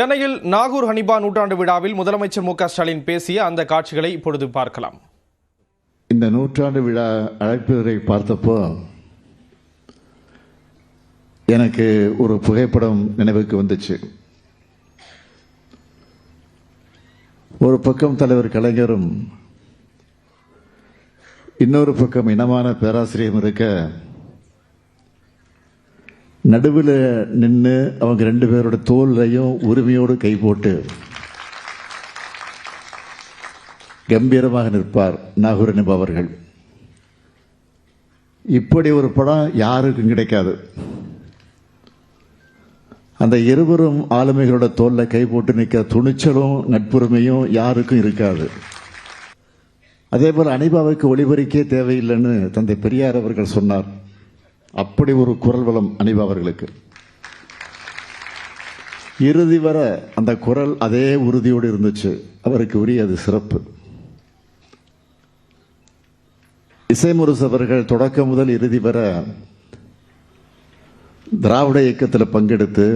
சென்னையில் நாகூர் ஹனிபா நூற்றாண்டு விழாவில் முதலமைச்சர் மு க ஸ்டாலின் பேசிய அந்த காட்சிகளை இப்பொழுது பார்க்கலாம். இந்த நூற்றாண்டு விழா அழைப்புரை பார்த்தப்போ எனக்கு ஒரு புகைப்படம் நினைவுக்கு வந்துச்சு. ஒரு பக்கம் தலைவர் கலைஞரும் இன்னொரு பக்கம் இனமான பேராசிரியரும் இருக்க, நடுவில் நின்று அவங்க ரெண்டு பேரோட தோல்லையும் உரிமையோடு கை போட்டு கம்பீரமாக நிற்பார் நாகூர் ஹனிபா அவர்கள். இப்படி ஒரு படம் யாருக்கும் கிடைக்காது. அந்த இருவரும் ஆளுமைகளோட தோல்ல கை போட்டு நிற்கிற துணிச்சலும் நட்புரிமையும் யாருக்கும் இருக்காது. அதே போல் ஹனிபாவுக்கு ஒளிபரிக்கே தேவையில்லைன்னு தந்தை பெரியார் அவர்கள் சொன்னார். அப்படி ஒரு குரல் வளம் ஹனிபா அவர்களுக்கு. இறுதி வர அந்த குரல் அதே உறுதியோடு இருந்துச்சு. அவருக்கு உரிய அது சிறப்பு. இசைமுரசு அவர்கள் தொடக்கம் முதல் இறுதி வர திராவிட இயக்கத்தில் பங்கெடுத்து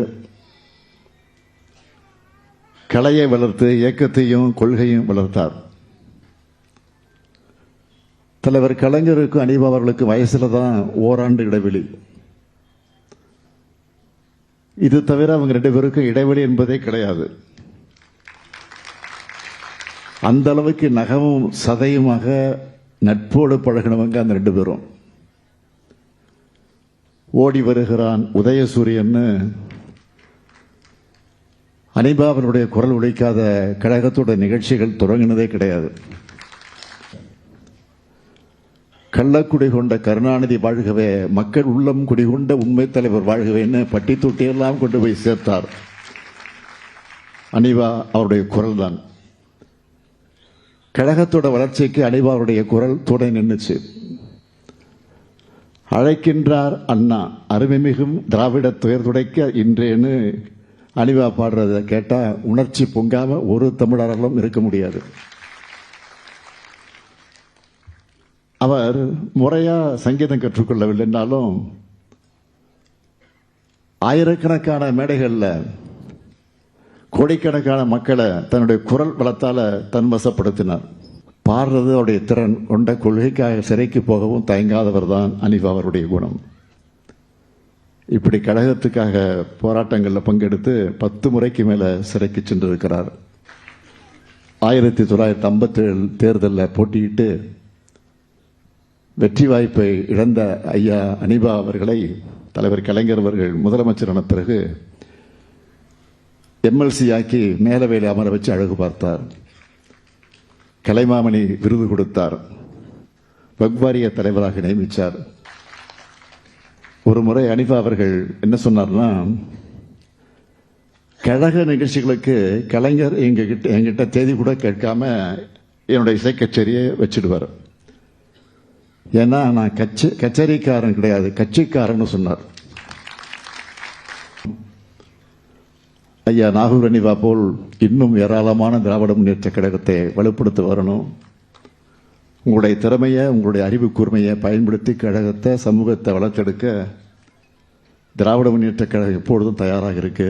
கலையை வளர்த்து இயக்கத்தையும் கொள்கையும் வளர்த்தார். தலைவர் கலைஞருக்கும் ஹனிபா அவர்களுக்கு வயசுல தான் ஓராண்டு இடைவெளி. இது தவிர அவங்க ரெண்டு பேருக்கும் இடைவெளி என்பதே கிடையாது. அந்த அளவுக்கு நகமும் சதையுமாக நட்போடு பழகினவங்க அந்த ரெண்டு பேரும். ஓடி வருகிறான் உதயசூரியன்னு ஹனிபா அவருடைய குரல் ஒலிக்காத கழகத்தோட நிகழ்ச்சிகள் தொடங்கினதே கிடையாது. கள்ளக்குடி கொண்ட கருணாநிதி வாழ்கவே, மக்கள் உள்ளம் குடிகொண்ட உண்மை தலைவர் வாழ்கவேன்னு பட்டி தொட்டியெல்லாம் கொண்டு போய் சேர்த்தார். ஹனிபா அவருடைய குரல் தான். கழகத்தோட வளர்ச்சிக்கு ஹனிபா அவருடைய குரல் துணை நின்றுச்சு. அழைக்கின்றார் அண்ணா அருமைமிகும் திராவிட துயர் துடைக்க இன்றேன்னு ஹனிபா பாடுறத கேட்டா உணர்ச்சி பொங்காம ஒரு தமிழர்களும் இருக்க முடியாது. அவர் முறையா சங்கீதம் கற்றுக்கொள்ளவில்லைன்னாலும் ஆயிரக்கணக்கான மேடைகளில் கோடிக்கணக்கான மக்களை தன்னுடைய குரல் வளத்தால தன்வசப்படுத்தினார். பாடுறது அவருடைய திறன் கொண்ட, கொள்கைக்காக சிறைக்கு போகவும் தயங்காதவர் தான் ஹனிபா அவருடைய குணம். இப்படி கழகத்துக்காக போராட்டங்களில் பங்கெடுத்து 10 முறைக்கு மேலே சிறைக்கு சென்றிருக்கிறார். 1957 தேர்தலில் போட்டியிட்டு வெற்றி வாய்ப்பை இழந்த ஐயா ஹனிபா அவர்களை தலைவர் கலைஞர் அவர்கள் முதலமைச்சரான பிறகு எம்எல்சி ஆக்கி மேலவையில் அமர வச்சு அழகு பார்த்தார். கலைமாமணி விருது கொடுத்தார். வக்வாரிய தலைவராக நியமித்தார். ஒரு முறை ஹனிபா அவர்கள் என்ன சொன்னார்னா, கழக நிகழ்ச்சிகளுக்கு கலைஞர் எங்கிட்ட தேதி கூட கேட்காம என்னுடைய இசை கச்சேரியை வச்சிடுவார். ஏன்னா நான் கச்சேரிக்காரன் கிடையாது, கட்சிக்காரன்னு சொன்னார். ஐயா நாகூர் ஹனிபா போல் இன்னும் ஏராளமான திராவிட முன்னேற்ற கழகத்தை வலுப்படுத்த வரணும். உங்களுடைய திறமையை, உங்களுடைய அறிவு கூர்மையை பயன்படுத்தி கழகத்தை, சமூகத்தை வளர்த்தெடுக்க திராவிட முன்னேற்ற கழகம் எப்பொழுதும் தயாராக இருக்கு.